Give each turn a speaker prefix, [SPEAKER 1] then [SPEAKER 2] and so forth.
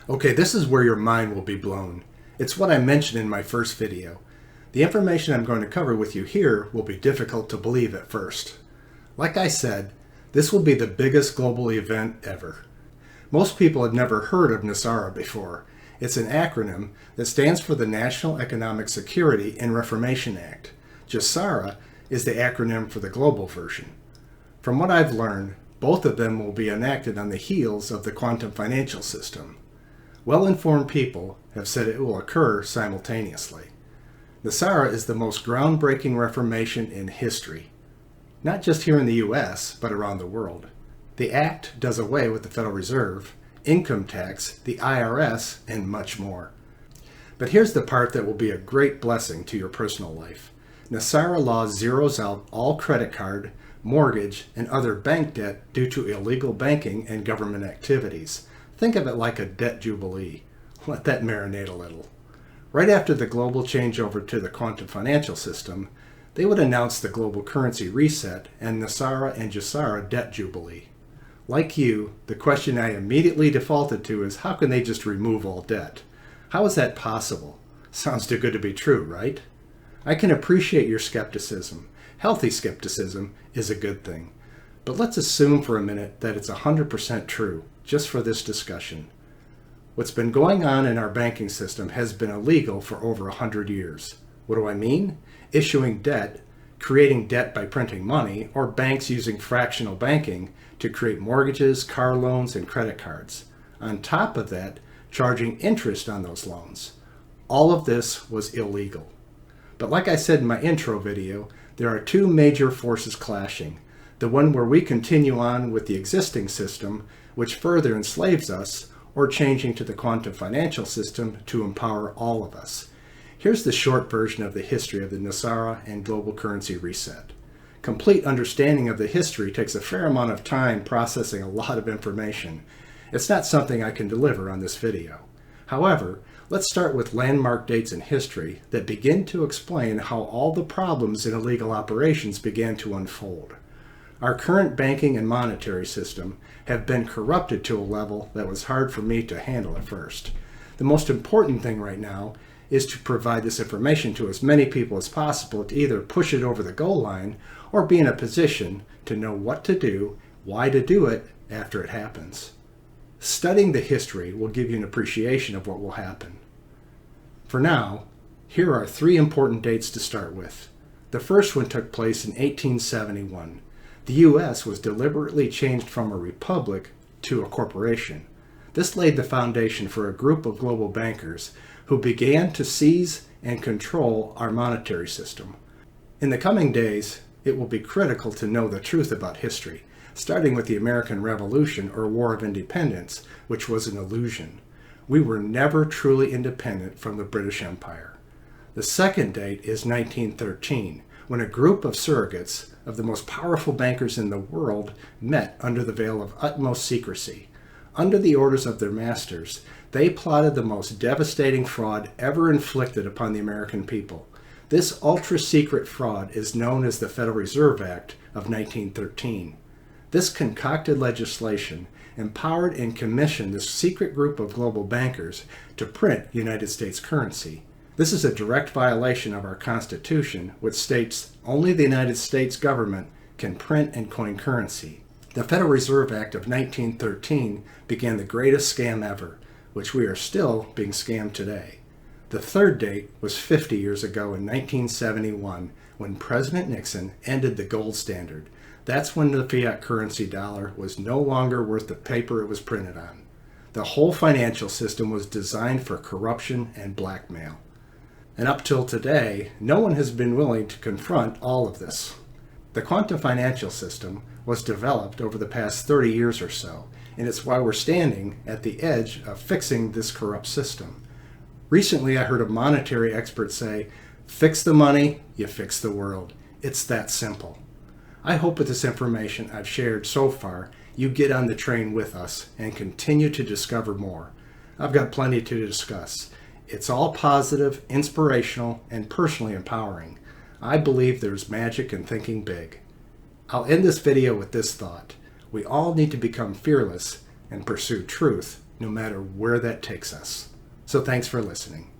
[SPEAKER 1] Okay, this is where your mind will be blown. It's what I mentioned in my first video. The information I'm going to cover with you here will be difficult to believe at first. Like I said, this will be the biggest global event ever. Most people have never heard of NESARA before. It's an acronym that stands for the National Economic Security and Reformation Act. GESARA is the acronym for the global version. From what I've learned, both of them will be enacted on the heels of the quantum financial system. Well-informed people have said it will occur simultaneously. NESARA is the most groundbreaking reformation in history, not just here in the US, but around the world. The Act does away with the Federal Reserve, income tax, the IRS, and much more. But here's the part that will be a great blessing to your personal life. NESARA law zeroes out all credit card, mortgage, and other bank debt due to illegal banking and government activities. Think of it like a debt jubilee. Let that marinate a little. Right after the global changeover to the quantum financial system, they would announce the global currency reset and NESARA and GESARA debt jubilee. Like you, the question I immediately defaulted to is how can they just remove all debt? How is that possible? Sounds too good to be true, right? I can appreciate your skepticism. Healthy skepticism is a good thing. But let's assume for a minute that it's 100% true, just for this discussion. What's been going on in our banking system has been illegal for over 100 years. What do I mean? Issuing debt, creating debt by printing money, or banks using fractional banking to create mortgages, car loans, and credit cards. On top of that, charging interest on those loans. All of this was illegal. But like I said in my intro video, there are two major forces clashing. The one where we continue on with the existing system, which further enslaves us, or changing to the quantum financial system to empower all of us. Here's the short version of the history of the NESARA and global currency reset. Complete understanding of the history takes a fair amount of time processing a lot of information. It's not something I can deliver on this video. However, let's start with landmark dates in history that begin to explain how all the problems in illegal operations began to unfold. Our current banking and monetary system have been corrupted to a level that was hard for me to handle at first. The most important thing right now is to provide this information to as many people as possible to either push it over the goal line or be in a position to know what to do, why to do it after it happens. Studying the history will give you an appreciation of what will happen. For now, here are three important dates to start with. The first one took place in 1871. The U.S. was deliberately changed from a republic to a corporation. This laid the foundation for a group of global bankers who began to seize and control our monetary system. In the coming days, it will be critical to know the truth about history, starting with the American Revolution or War of Independence, which was an illusion. We were never truly independent from the British Empire. The second date is 1913, when a group of surrogates of the most powerful bankers in the world met under the veil of utmost secrecy. Under the orders of their masters, they plotted the most devastating fraud ever inflicted upon the American people. This ultra-secret fraud is known as the Federal Reserve Act of 1913. This concocted legislation empowered and commissioned this secret group of global bankers to print United States currency. This is a direct violation of our Constitution, which states only the United States government can print and coin currency. The Federal Reserve Act of 1913 began the greatest scam ever, which we are still being scammed today. The third date was 50 years ago in 1971, when President Nixon ended the gold standard. That's when the fiat currency dollar was no longer worth the paper it was printed on. The whole financial system was designed for corruption and blackmail. And up till today, no one has been willing to confront all of this. The quantum financial system was developed over the past 30 years or so, and it's why we're standing at the edge of fixing this corrupt system. Recently, I heard a monetary expert say, "Fix the money, you fix the world." It's that simple. I hope with this information I've shared so far, you get on the train with us and continue to discover more. I've got plenty to discuss. It's all positive, inspirational, and personally empowering. I believe there's magic in thinking big. I'll end this video with this thought. We all need to become fearless and pursue truth no matter where that takes us. So thanks for listening.